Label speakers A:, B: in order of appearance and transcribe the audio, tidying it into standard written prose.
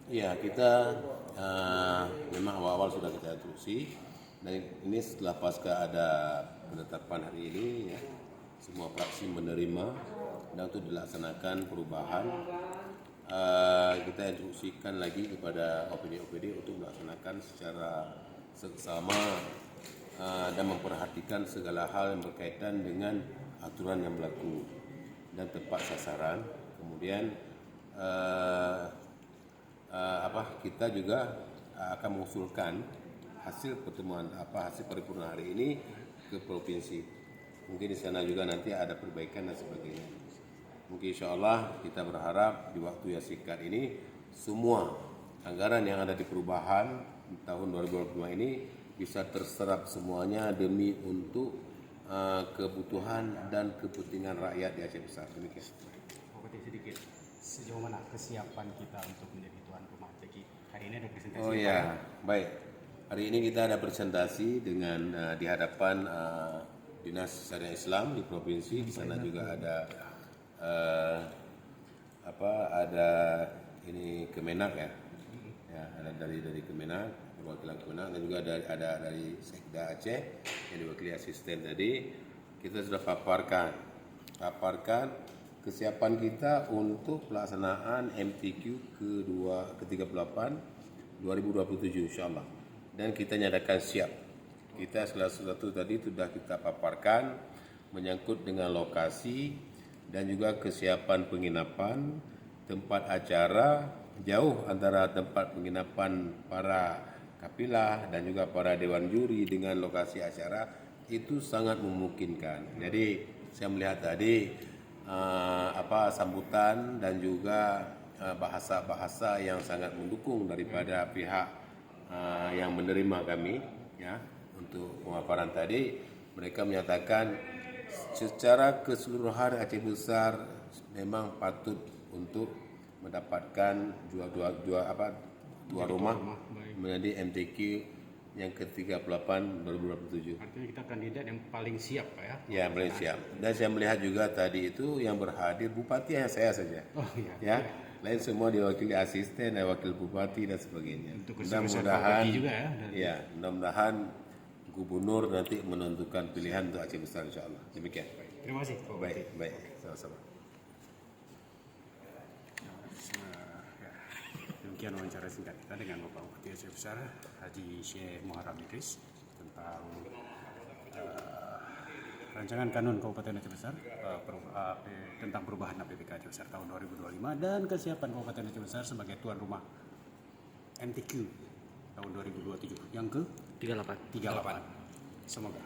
A: Ya, kita memang awal-awal sudah kita instruksi dan ini setelah pasca ada penetapan hari ini ya, semua fraksi menerima dan untuk dilaksanakan perubahan kita instruksikan lagi kepada OPD-OPD untuk melaksanakan secara seksama dan memperhatikan segala hal yang berkaitan dengan aturan yang berlaku dan tepat sasaran. Kemudian kita juga akan mengusulkan hasil pertemuan hasil paripurna hari ini ke provinsi. Mungkin di sana juga nanti ada perbaikan dan sebagainya. Mungkin insya Allah kita berharap di waktu yang singkat ini semua anggaran yang ada di perubahan tahun 2025 ini bisa terserap semuanya demi untuk kebutuhan dan kepentingan rakyat di Aceh Besar. Demikian.
B: Sedikit, sejauh mana kesiapan kita untuk menjadi tuan rumah? Jadi hari ini ada presentasi.
A: Oh ya, baik. Hari ini kita ada presentasi dengan di hadapan Dinas Syariah Islam di provinsi. Di sana juga ada ada ini Kemenak ya, ada dari Kemenak, perwakilan Kemenak, dan juga ada dari Sekda Aceh yang diwakili asisten tadi. Kita sudah paparkan kesiapan kita untuk pelaksanaan MTQ ke-38 2027 insyaallah, dan kita nyatakan siap. Kita salah satu tadi sudah kita paparkan menyangkut dengan lokasi dan juga kesiapan penginapan, tempat acara, jauh antara tempat penginapan para kapilah dan juga para dewan juri dengan lokasi acara itu sangat memungkinkan. Jadi saya melihat tadi sambutan dan juga bahasa-bahasa yang sangat mendukung daripada pihak yang menerima kami ya untuk pemaparan tadi. Mereka menyatakan secara keseluruhan Aceh Besar memang patut untuk mendapatkan tuan rumah menjadi MTQ yang ke-38 2027.
B: Artinya kita kandidat yang paling siap Pak ya?
A: Ya, paling siap. Dan saya melihat juga tadi itu yang berhadir bupati hanya saya saja.
B: Oh iya.
A: Ya, lain semua diwakili asisten dan wakil bupati dan sebagainya.
B: Untuk
A: Mudah-mudahan
B: juga ya.
A: Ya, mudah-mudahan gubernur nanti menentukan pilihan untuk Aceh Besar insyaallah. Demikian.
B: Terima kasih.
A: Baik. Sama-sama.
B: Demikian wawancara singkat kita dengan Bapak Bupati Aceh Besar Haji Syekh Muharram Idris tentang rancangan kanun Kabupaten Aceh Besar tentang perubahan APBK Aceh Besar tahun 2025 dan kesiapan Kabupaten Aceh Besar sebagai tuan rumah MTQ tahun 2027 yang ke 38. Semoga